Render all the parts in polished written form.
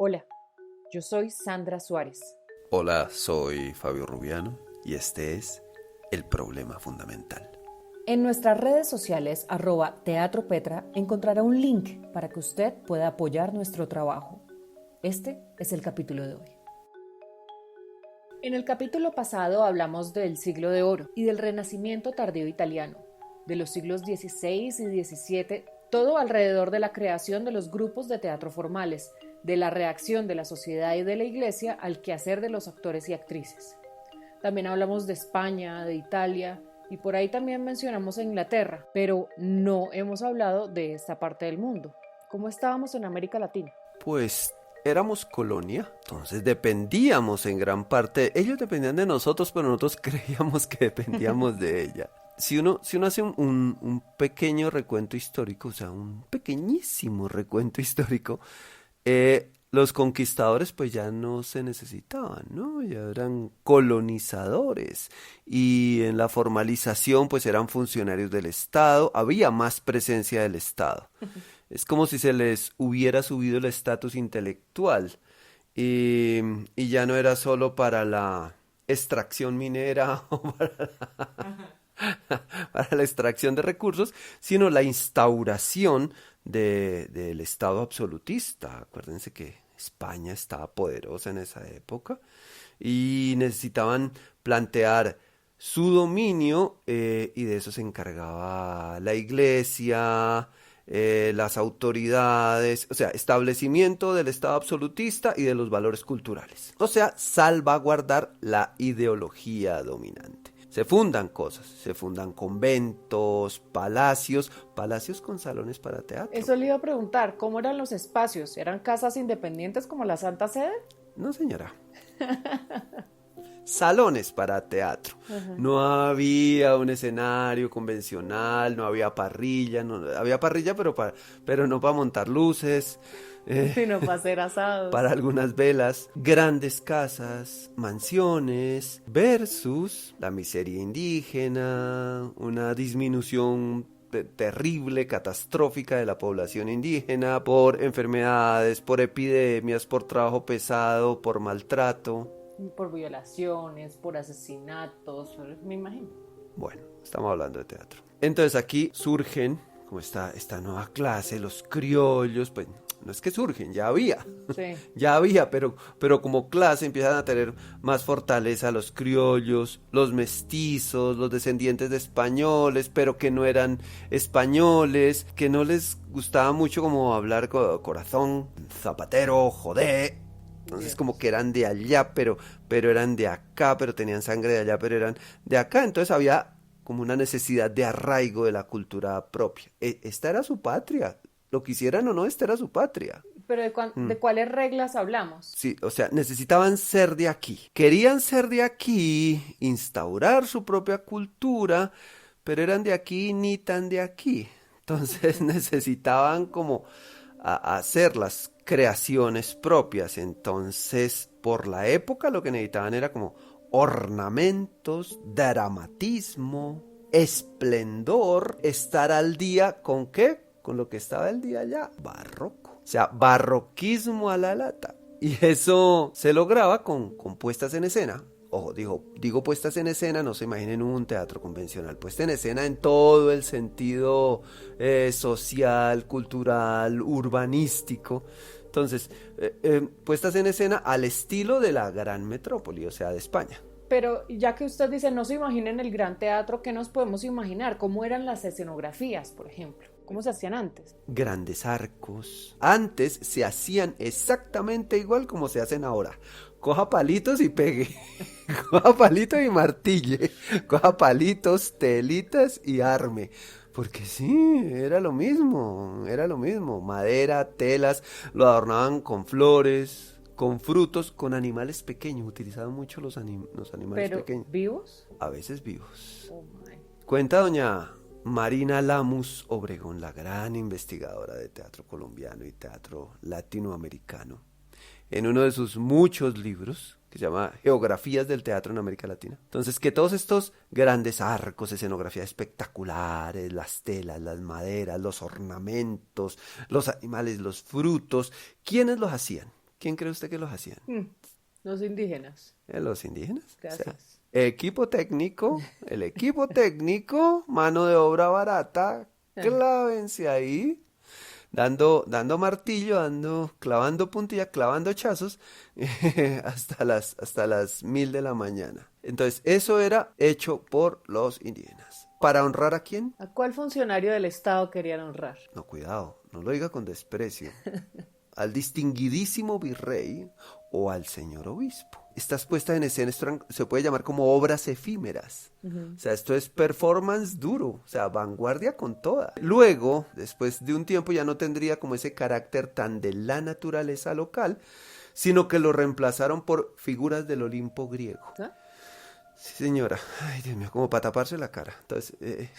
Hola, yo soy Sandra Suárez. Hola, soy Fabio Rubiano y este es El Problema Fundamental. En nuestras redes sociales @teatropetra encontrará un link para que usted pueda apoyar nuestro trabajo. Este es el capítulo de hoy. En el capítulo pasado hablamos del Siglo de Oro y del Renacimiento tardío italiano, de los siglos XVI y XVII, todo alrededor de la creación de los grupos de teatro formales, de la reacción de la sociedad y de la Iglesia al quehacer de los actores y actrices. También hablamos de España, de Italia y por ahí también mencionamos a Inglaterra, pero no hemos hablado de esta parte del mundo. ¿Cómo estábamos en América Latina? Pues éramos colonia, entonces dependíamos en gran parte. Ellos dependían de nosotros, pero nosotros creíamos que dependíamos de ella. Si uno hace un pequeño recuento histórico, o sea, un pequeñísimo recuento histórico, los conquistadores pues ya no se necesitaban, ¿no? Ya eran colonizadores y en la formalización pues eran funcionarios del Estado, había más presencia del Estado. Es como si se les hubiera subido el estatus intelectual y, y ya no era solo para la extracción minera o para la extracción de recursos, sino la instauración del Estado absolutista. Acuérdense que España estaba poderosa en esa época y necesitaban plantear su dominio y de eso se encargaba la iglesia, las autoridades, o sea, establecimiento del Estado absolutista y de los valores culturales. O sea, salvaguardar la ideología dominante. Se fundan cosas, se fundan conventos, palacios con salones para teatro. Eso le iba a preguntar, ¿cómo eran los espacios? ¿Eran casas independientes como la Santa Sede? No, señora. Salones para teatro. No había un escenario convencional, no había parrilla, había parrilla pero no para montar luces. Sino para hacer asados. Para algunas velas, grandes casas, mansiones, versus la miseria indígena, una disminución terrible, catastrófica de la población indígena por enfermedades, por epidemias, por trabajo pesado, por maltrato. Por violaciones, por asesinatos, me imagino. Bueno, estamos hablando de teatro. Entonces aquí surgen, como esta nueva clase, los criollos, pues no es que surgen, ya había, Sí. ya había, pero como clase empiezan a tener más fortaleza los criollos, los mestizos, los descendientes de españoles, pero que no eran españoles, que no les gustaba mucho como hablar corazón, zapatero, joder. Entonces como que eran de allá, pero eran de acá, pero tenían sangre de allá, pero eran de acá. Entonces había como una necesidad de arraigo de la cultura propia. Esta era su patria. Lo quisieran o no, esta era su patria. Pero ¿de cuáles reglas hablamos? Sí, o sea, necesitaban ser de aquí. Querían ser de aquí, instaurar su propia cultura, pero eran de aquí ni tan de aquí. Entonces necesitaban como hacer las creaciones propias. Entonces, por la época lo que necesitaban era como ornamentos, dramatismo, esplendor, estar al día ¿con qué? Con lo que estaba el día allá, barroco. O sea, barroquismo a la lata. Y eso se lograba con puestas en escena. Ojo, digo puestas en escena, no se imaginen un teatro convencional. Puesta en escena en todo el sentido social, cultural, urbanístico. Entonces, puestas en escena al estilo de la gran metrópoli, o sea, de España. Pero ya que usted dice, no se imaginen el gran teatro, ¿qué nos podemos imaginar? ¿Cómo eran las escenografías, por ejemplo? ¿Cómo se hacían antes? Grandes arcos. Antes se hacían exactamente igual como se hacen ahora. Coja palitos y pegue. Coja palitos y martille. Coja palitos, telitas y arme. Porque sí, era lo mismo. Madera, telas, lo adornaban con flores, con frutos, con animales pequeños. Utilizaban mucho los animales ¿Pero pequeños. vivos? A veces vivos. Oh my. Cuenta doña Marina Lamus Obregón, la gran investigadora de teatro colombiano y teatro latinoamericano, en uno de sus muchos libros, que se llama Geografías del Teatro en América Latina. Entonces, que todos estos grandes arcos, escenografías espectaculares, las telas, las maderas, los ornamentos, los animales, los frutos, ¿quiénes los hacían? ¿quién cree usted que los hacían? Los indígenas. Los indígenas. Gracias. O sea, el equipo técnico, mano de obra barata, clávense ahí, dando martillo, clavando puntilla, clavando chazos, hasta las 1000 de la mañana. Entonces, eso era hecho por los indígenas. ¿Para honrar a quién? ¿A cuál funcionario del Estado querían honrar? No, cuidado, no lo diga con desprecio. Al distinguidísimo virrey o al señor obispo. Estas puestas en escena se puede llamar como obras efímeras. O sea, esto es performance duro, o sea, vanguardia con toda. Luego, después de un tiempo, ya no tendría como ese carácter tan de la naturaleza local, sino que lo reemplazaron por figuras del Olimpo griego. ¿Ah? Sí, señora. Ay, Dios mío, como para taparse la cara. Entonces,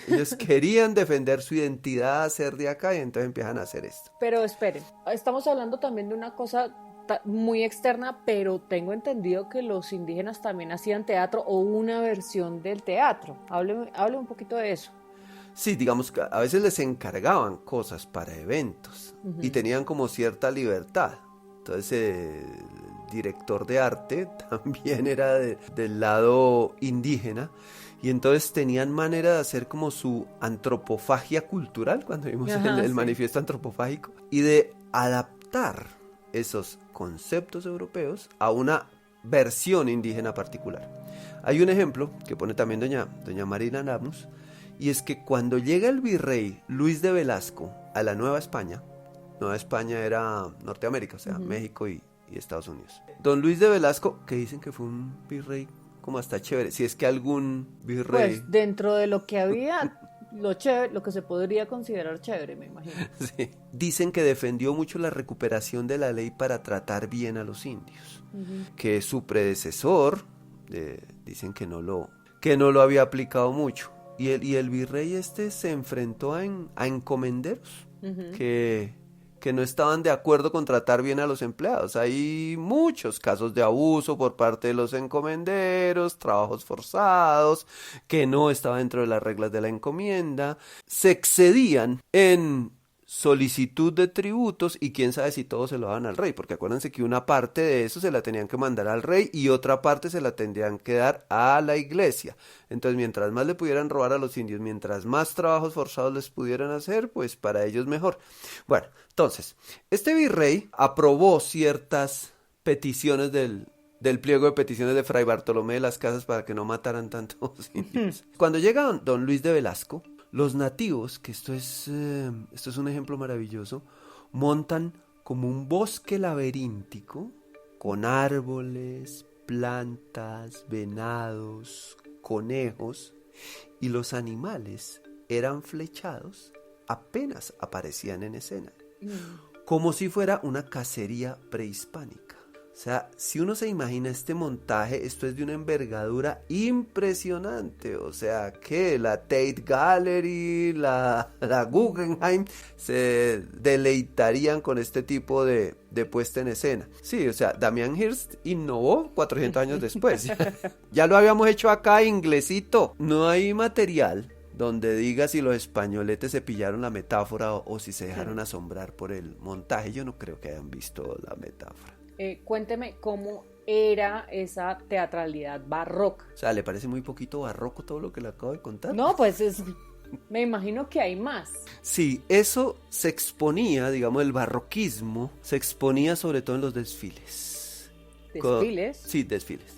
ellos querían defender su identidad, ser de acá, y entonces empiezan a hacer esto. Pero esperen, estamos hablando también de una cosa muy externa, pero tengo entendido que los indígenas también hacían teatro o una versión del teatro. Hable un poquito de eso. Sí, digamos que a veces les encargaban cosas para eventos y tenían como cierta libertad. Entonces el director de arte también era del lado indígena y entonces tenían manera de hacer como su antropofagia cultural, cuando vimos el manifiesto antropofágico, y de adaptar esos conceptos europeos a una versión indígena particular. Hay un ejemplo que pone también doña Marina Namus, y es que cuando llega el virrey Luis de Velasco a la Nueva España era Norteamérica, o sea, México y Estados Unidos. Don Luis de Velasco, que dicen que fue un virrey como hasta chévere, si es que algún virrey... Pues dentro de lo que había, lo que se podría considerar chévere, me imagino. Sí. Dicen que defendió mucho la recuperación de la ley para tratar bien a los indios, que su predecesor, dicen que no lo había aplicado mucho, y el virrey se enfrentó a encomenderos que no estaban de acuerdo con tratar bien a los empleados. Hay muchos casos de abuso por parte de los encomenderos, trabajos forzados, que no estaban dentro de las reglas de la encomienda, se excedían en solicitud de tributos y quién sabe si todos se lo daban al rey, porque acuérdense que una parte de eso se la tenían que mandar al rey y otra parte se la tendrían que dar a la iglesia. Entonces, mientras más le pudieran robar a los indios, mientras más trabajos forzados les pudieran hacer, pues para ellos mejor. Bueno, entonces, este virrey aprobó ciertas peticiones del pliego de peticiones de Fray Bartolomé de las Casas para que no mataran tantos indios. Cuando llega don Luis de Velasco, los nativos, que esto es un ejemplo maravilloso, montan como un bosque laberíntico con árboles, plantas, venados, conejos, y los animales eran flechados apenas aparecían en escena, como si fuera una cacería prehispánica. O sea, si uno se imagina este montaje, esto es de una envergadura impresionante. O sea, que la Tate Gallery, la Guggenheim se deleitarían con este tipo de puesta en escena. Sí, o sea, Damien Hirst innovó 400 años después. Ya lo habíamos hecho acá, inglesito. No hay material donde diga si los españoletes se pillaron la metáfora o si se dejaron asombrar por el montaje. Yo no creo que hayan visto la metáfora. Cuénteme cómo era esa teatralidad barroca. O sea, ¿le parece muy poquito barroco todo lo que le acabo de contar? No, pues me imagino que hay más. Sí, eso se exponía, digamos, el barroquismo se exponía sobre todo en los desfiles. ¿Desfiles? Sí, desfiles.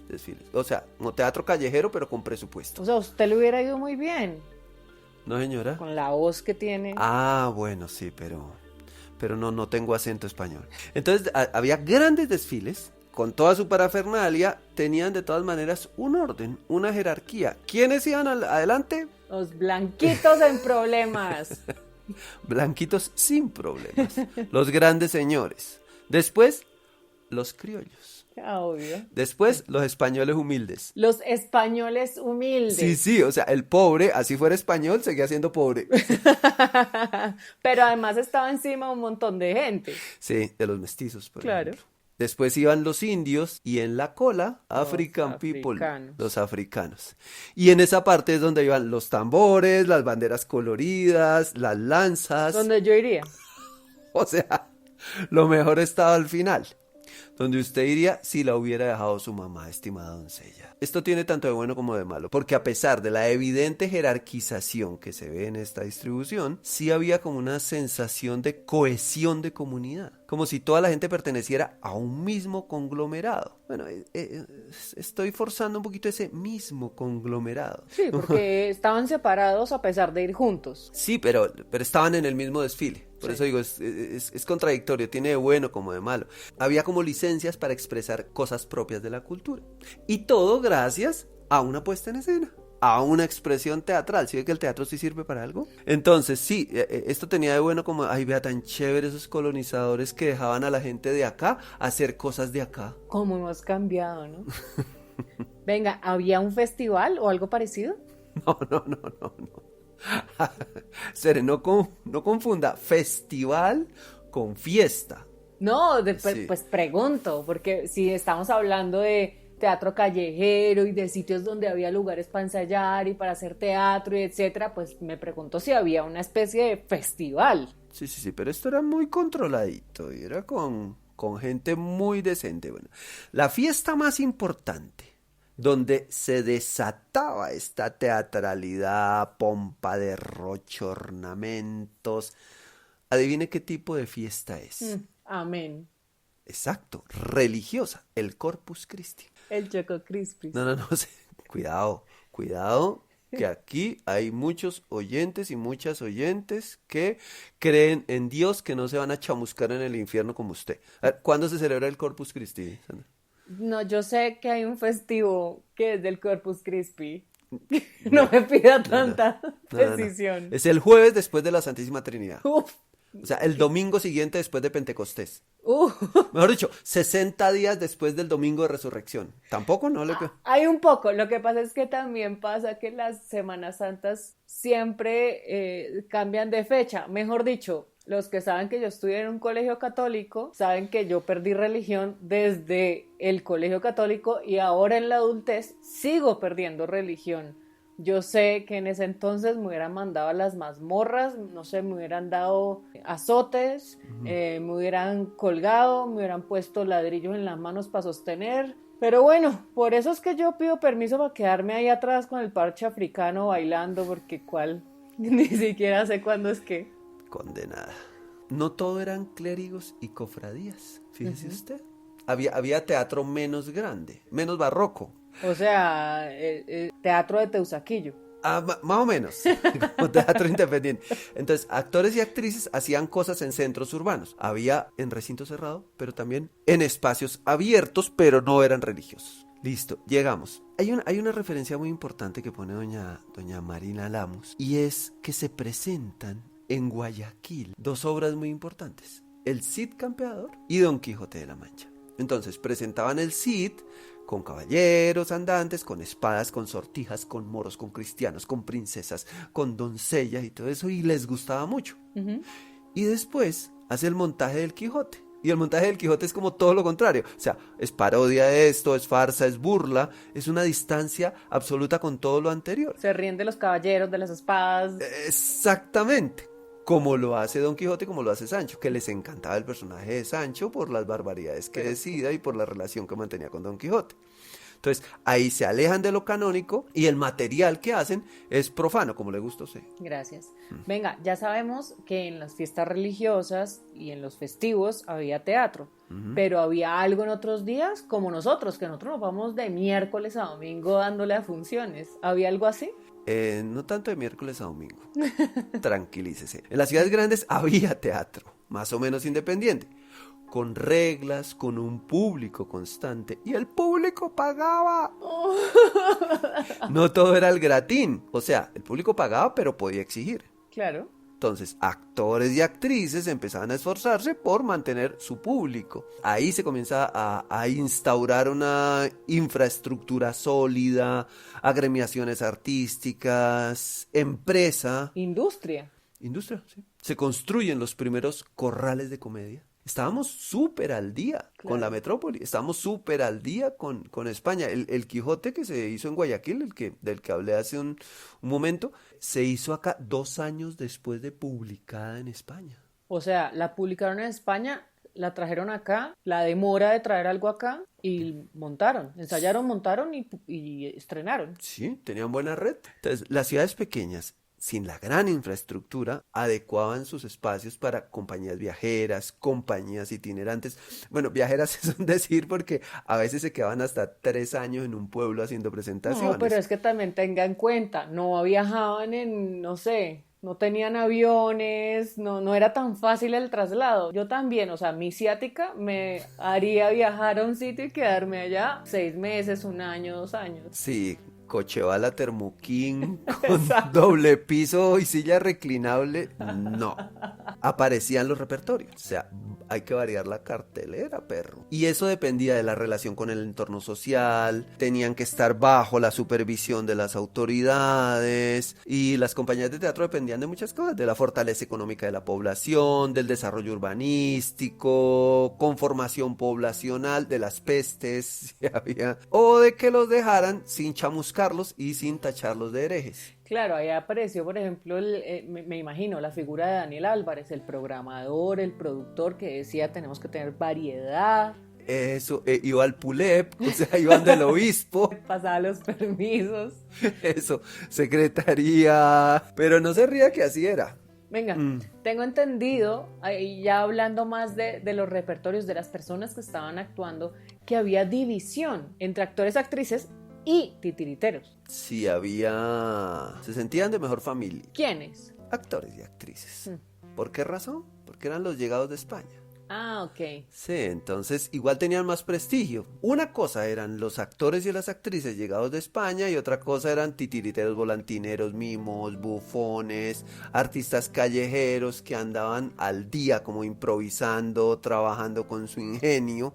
O sea, como teatro callejero, pero con presupuesto. O sea, usted le hubiera ido muy bien. ¿No, señora? Con la voz que tiene. Ah, bueno, sí, pero no tengo acento español. Entonces había grandes desfiles, con toda su parafernalia, tenían de todas maneras un orden, una jerarquía. ¿Quiénes iban adelante? Los blanquitos en problemas. Blanquitos sin problemas. Los grandes señores. Después, los criollos. Obvio. Después, los españoles humildes. Los españoles humildes. Sí, o sea, el pobre, así fuera español, seguía siendo pobre. Pero además estaba encima un montón de gente. Sí, de los mestizos, por ejemplo. Después iban los indios y en la cola, African people, los africanos. Y en esa parte es donde iban los tambores, las banderas coloridas, las lanzas. Donde yo iría. O sea, lo mejor estaba al final. donde usted iría si la hubiera dejado su mamá, estimada doncella. Esto tiene tanto de bueno como de malo, porque a pesar de la evidente jerarquización que se ve en esta distribución, sí había como una sensación de cohesión de comunidad, como si toda la gente perteneciera a un mismo conglomerado. Bueno, estoy forzando un poquito ese mismo conglomerado. Sí, porque estaban separados a pesar de ir juntos. Sí, pero estaban en el mismo desfile. Por eso digo, es contradictorio, tiene de bueno como de malo. Había como licencias para expresar cosas propias de la cultura. Y todo gracias a una puesta en escena, a una expresión teatral. ¿Sí ve que el teatro sí sirve para algo? Entonces, sí, esto tenía de bueno como, ay, vea tan chévere esos colonizadores que dejaban a la gente de acá hacer cosas de acá. Cómo hemos cambiado, ¿no? Venga, ¿había un festival o algo parecido? No. Sere, no confunda festival con fiesta. No, Sí. pues pregunto, porque si estamos hablando de teatro callejero y de sitios donde había lugares para ensayar y para hacer teatro y etcétera, pues me pregunto si había una especie de festival. Sí, pero esto era muy controladito y era con gente muy decente. Bueno, la fiesta más importante, donde se desataba esta teatralidad, pompa, derroche, ornamentos. Adivine qué tipo de fiesta es. Amén. Exacto, religiosa, el Corpus Christi. El Choco Crispis. No, sí, cuidado, que aquí hay muchos oyentes y muchas oyentes que creen en Dios, que no se van a chamuscar en el infierno como usted. A ver, ¿cuándo se celebra el Corpus Christi, Sandra? No, yo sé que hay un festivo que es del Corpus Christi. No me pida tanta precisión. Es el jueves después de la Santísima Trinidad. Uf, O sea, el domingo siguiente después de Pentecostés. uf. Mejor dicho, 60 días después del domingo de resurrección. Tampoco, ¿no? Hay un poco, lo que pasa es que también pasa que las Semanas Santas siempre cambian de fecha. Mejor dicho, los que saben que yo estudié en un colegio católico saben que yo perdí religión desde el colegio católico y ahora en la adultez sigo perdiendo religión. Yo sé que en ese entonces me hubieran mandado a las mazmorras, no sé, me hubieran dado azotes, me hubieran colgado, me hubieran puesto ladrillos en las manos para sostener. Pero bueno, por eso es que yo pido permiso para quedarme ahí atrás con el parche africano bailando, porque cuál, ni siquiera sé cuándo es que. Condenada. No todo eran clérigos y cofradías, fíjese usted. Había teatro menos grande, menos barroco. O sea, teatro de Teusaquillo. Más o menos, como teatro independiente. Entonces, actores y actrices hacían cosas en centros urbanos. Había en recinto cerrado, pero también en espacios abiertos, pero no eran religiosos. Listo, llegamos. Hay una referencia muy importante que pone doña Marina Lamus, y es que se presentan en Guayaquil dos obras muy importantes: El Cid Campeador y Don Quijote de la Mancha. Entonces, presentaban el Cid con caballeros andantes, con espadas, con sortijas, con moros, con cristianos, con princesas, con doncellas y todo eso, y les gustaba mucho. Y después hace el montaje del Quijote. Y el montaje del Quijote es como todo lo contrario. O sea, es parodia de esto, es farsa, es burla, es una distancia absoluta con todo lo anterior. Se ríen de los caballeros, de las espadas. Exactamente. Como lo hace Don Quijote, como lo hace Sancho, que les encantaba el personaje de Sancho por las barbaridades que decía y por la relación que mantenía con Don Quijote. Entonces, ahí se alejan de lo canónico y el material que hacen es profano, como le gusta a usted. Gracias. Venga, ya sabemos que en las fiestas religiosas y en los festivos había teatro, pero había algo en otros días, como nosotros, que nosotros nos vamos de miércoles a domingo dándole a funciones. ¿Había algo así? No tanto de miércoles a domingo. Tranquilícese. En las ciudades grandes había teatro, más o menos independiente, con reglas, con un público constante, y el público pagaba. No todo era el gratín, o sea, el público pagaba pero podía exigir. Claro. Entonces, actores y actrices empezaban a esforzarse por mantener su público. Ahí se comienza a instaurar una infraestructura sólida, agremiaciones artísticas, empresa. Industria, Sí. Se construyen los primeros corrales de comedia. Estábamos súper al día con la metrópoli, estábamos súper al día con España. El Quijote que se hizo en Guayaquil, del que hablé hace un momento, se hizo acá 2 años después de publicada en España. o sea, la publicaron en España la trajeron acá, la demora de traer algo acá y montaron, ensayaron, montaron y estrenaron. Sí, tenían buena red. Entonces, las ciudades pequeñas, sin la gran infraestructura, adecuaban sus espacios para compañías viajeras, compañías itinerantes. Bueno, viajeras es un decir porque a veces se quedaban hasta 3 años en un pueblo haciendo presentaciones. No, pero es que también tenga en cuenta, no viajaban en, no sé, no tenían aviones, no era tan fácil el traslado. Yo también, o sea, mi ciática me haría viajar a un sitio y quedarme allá 6 meses, un año, 2 años. Sí, Cochebala Termuquín con Exacto. doble piso y silla reclinable, no. Aparecían los repertorios, o sea, hay que variar la cartelera, perro. Y eso dependía de la relación con el entorno social, tenían que estar bajo la supervisión de las autoridades y las compañías de teatro dependían de muchas cosas, de la fortaleza económica de la población, del desarrollo urbanístico, conformación poblacional, de las pestes, si había, o de que los dejaran sin chamuscarlos y sin tacharlos de herejes. Claro, ahí apareció, por ejemplo, me imagino la figura de Daniel Álvarez, el programador, el productor que decía tenemos que tener variedad, Eso, iba al PULEP, o sea, iban del obispo, pasaba los permisos. eso, secretaría, pero no se ría que así era. Venga, Mm. tengo entendido, ahí ya hablando más de los repertorios de las personas que estaban actuando, que había división entre actores, actrices y titiriteros. Sí, se sentían de mejor familia, ¿Quiénes? actores y actrices. Mm. ¿Por qué razón? Porque eran los llegados de España. Ah, ok. Sí, entonces igual tenían más prestigio. Una cosa eran los actores y las actrices llegados de España y otra cosa eran titiriteros, volantineros, mimos, bufones, artistas callejeros que andaban al día como improvisando, trabajando con su ingenio.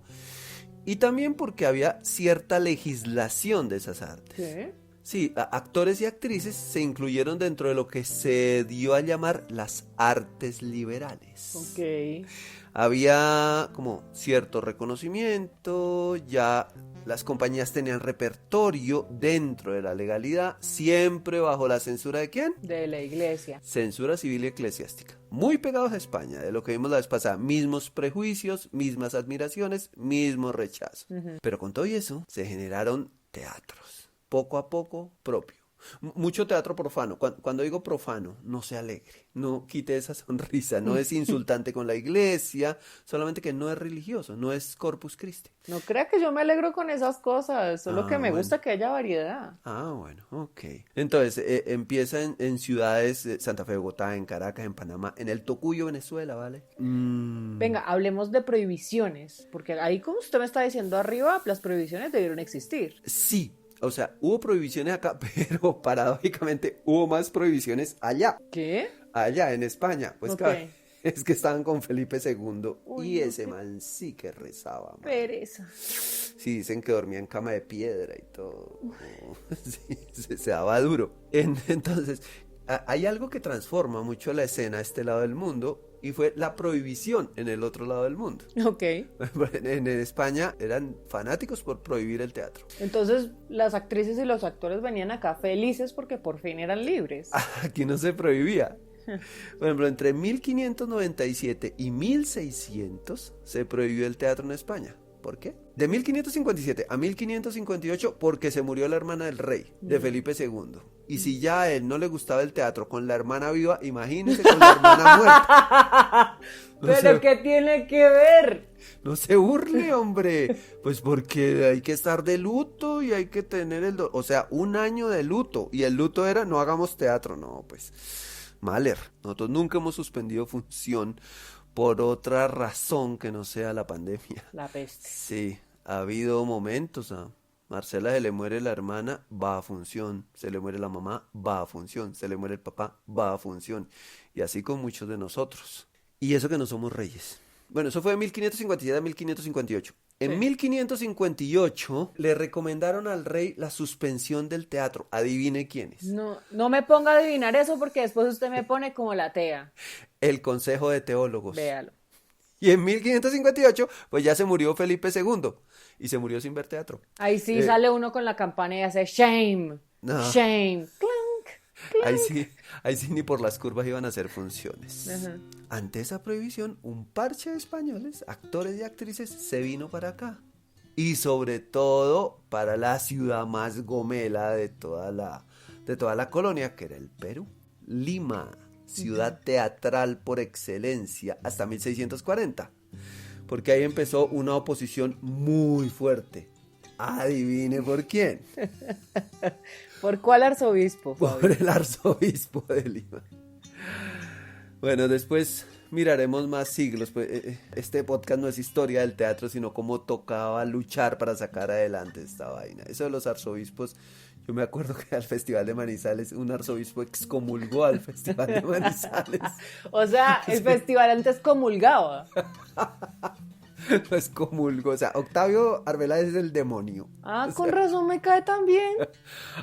Y también porque había cierta legislación de esas artes. ¿Qué? Sí, actores y actrices se incluyeron dentro de lo que se dio a llamar las artes liberales. Ok. Había como cierto reconocimiento, ya las compañías tenían repertorio dentro de la legalidad, siempre bajo la censura de ¿quién? De la iglesia. Censura civil y eclesiástica. Muy pegados a España, de lo que vimos la vez pasada. Mismos prejuicios, mismas admiraciones, mismos rechazos. Pero con todo y eso, se generaron teatros, poco a poco propio. Mucho teatro profano. Cuando digo profano, no se alegre, no quite esa sonrisa, no es insultante con la iglesia, solamente que no es religioso, no es Corpus Christi. No crea que yo me alegro con esas cosas, solo que me Bueno. gusta que haya variedad. Bueno, ok. Entonces, empieza en ciudades, Santa Fe, Bogotá, en Caracas, en Panamá, en el Tocuyo, Venezuela, ¿vale? Venga, hablemos de prohibiciones, porque ahí como usted me está diciendo arriba, las prohibiciones debieron existir. Sí, o sea, hubo prohibiciones acá, pero paradójicamente hubo más prohibiciones allá. ¿Qué? Allá en España, pues Ok. claro, es que estaban con Felipe II Uy, y no, ese qué man sí que rezaba, man. pereza. Sí, dicen que dormía en cama de piedra y todo. Sí, se daba duro. Entonces, hay algo que transforma mucho la escena a este lado del mundo y fue la prohibición en el otro lado del mundo. Ok. En España eran fanáticos por prohibir el teatro. Entonces las actrices y los actores venían acá felices porque por fin eran libres. Aquí no se prohibía. Por ejemplo, entre 1597 y 1600 se prohibió el teatro en España. ¿Por qué? De 1557 a 1558 porque se murió la hermana del rey, de Felipe II. Y si ya a él no le gustaba el teatro con la hermana viva, imagínense con la hermana muerta. ¿Pero qué tiene que ver? No se burle, hombre. Pues porque hay que estar de luto y hay que tener o sea, un año de luto. Y el luto era no hagamos teatro. No, pues Mahler. Nosotros nunca hemos suspendido función por otra razón que no sea la pandemia. La peste. Sí, ha habido momentos. A Marcela se le muere la hermana, va a función. Se le muere la mamá, va a función. Se le muere el papá, va a función. Y así con muchos de nosotros. Y eso que no somos reyes. Bueno, eso fue de 1557 a 1558. En Sí. 1558 le recomendaron al rey la suspensión del teatro. Adivine quiénes. No me ponga a adivinar eso porque después usted me pone como la tea. El Consejo de Teólogos. Véalo. Y en 1558, pues ya se murió Felipe II. Y se murió sin ver teatro. Ahí sí sale uno con la campana y hace shame, No. shame, clunk. Ahí sí ni por las curvas iban a hacer funciones. Ajá. Ante esa prohibición, un parche de españoles, actores y actrices, se vino para acá. Y sobre todo para la ciudad más gomela de toda la colonia, que era el Perú. Lima, ciudad teatral por excelencia, hasta 1640. Porque ahí empezó una oposición muy fuerte. Adivine por quién. ¿Por cuál arzobispo, Por Fabio? el arzobispo de Lima. Bueno, después miraremos más siglos. Pues, este podcast no es historia del teatro, sino cómo tocaba luchar para sacar adelante esta vaina. Eso de los arzobispos, yo me acuerdo que al Festival de Manizales un arzobispo excomulgó al Festival de Manizales. O sea, el festival antes comulgaba. Lo excomulgó. O sea, Octavio Arbeláez es el demonio. Ah, O con sea, razón me cae tan bien.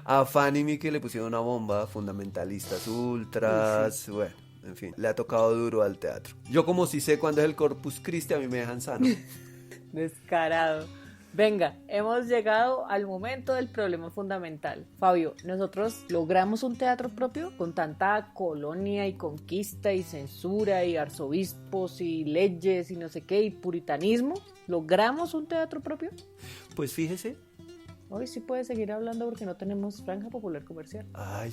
a Fanny y Mickey le pusieron una bomba, fundamentalistas ultras, bueno, en fin, le ha tocado duro al teatro. Yo como si sé cuándo es el Corpus Christi, a mí me dejan sano. Descarado. Venga, hemos llegado al momento del problema fundamental. Fabio, ¿nosotros logramos un teatro propio con tanta colonia y conquista y censura y arzobispos y leyes y no sé qué y puritanismo? ¿Logramos un teatro propio? Pues fíjese, Hoy sí puede seguir hablando porque no tenemos franja popular comercial. ay,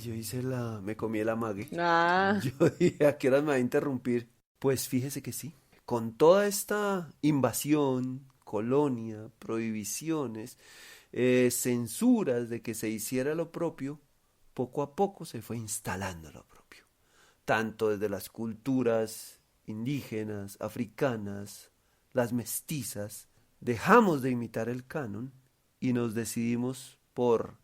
me comí el amague. Ah, Yo dije, ¿a qué horas me va a interrumpir? Pues fíjese que sí, con toda esta invasión, colonia, prohibiciones, censuras de que se hiciera lo propio, poco a poco se fue instalando lo propio. Tanto desde las culturas indígenas, africanas, las mestizas, dejamos de imitar el canon y nos decidimos por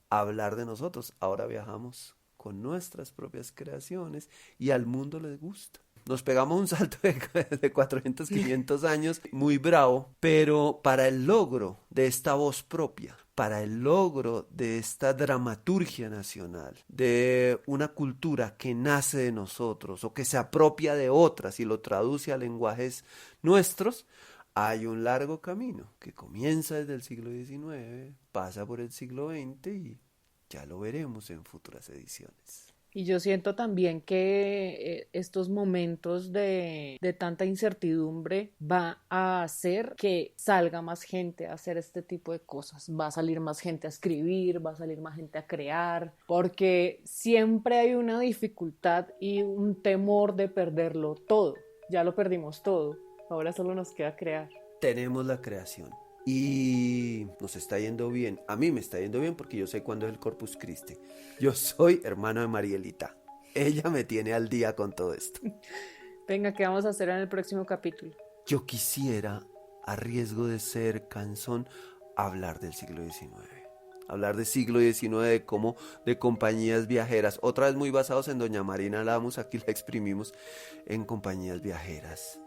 hablar de nosotros. Ahora viajamos con nuestras propias creaciones y al mundo le gusta. Nos pegamos un salto de 400, 500 años, muy bravo, pero para el logro de esta voz propia, para el logro de esta dramaturgia nacional, de una cultura que nace de nosotros o que se apropia de otras y lo traduce a lenguajes nuestros, hay un largo camino que comienza desde el siglo XIX, pasa por el siglo XX y ya lo veremos en futuras ediciones. y yo siento también que estos momentos de tanta incertidumbre va a hacer que salga más gente a hacer este tipo de cosas. Va a salir más gente a escribir, va a salir más gente a crear, porque siempre hay una dificultad y un temor de perderlo todo. Ya lo perdimos todo, ahora solo nos queda crear. Tenemos la creación y nos está yendo bien. A mí me está yendo bien porque yo sé cuándo es el Corpus Christi. Yo soy hermano de Marielita. Ella me tiene al día con todo esto. Venga, ¿qué vamos a hacer en el próximo capítulo? Yo quisiera, a riesgo de ser cansón, hablar del siglo XIX. Hablar del siglo XIX, de cómo, de compañías viajeras, otra vez muy basados en Doña Marina Lamus, aquí la exprimimos, en compañías viajeras.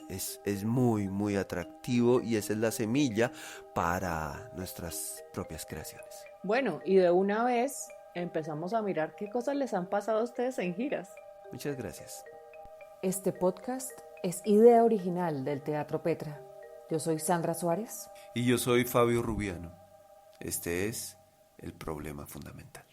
Es muy, muy atractivo y esa es la semilla para nuestras propias creaciones. Bueno, y de una vez empezamos a mirar qué cosas les han pasado a ustedes en giras. Muchas gracias. Este podcast es idea original del Teatro Petra. Yo soy Sandra Suárez. Y yo soy Fabio Rubiano. Este es el problema fundamental.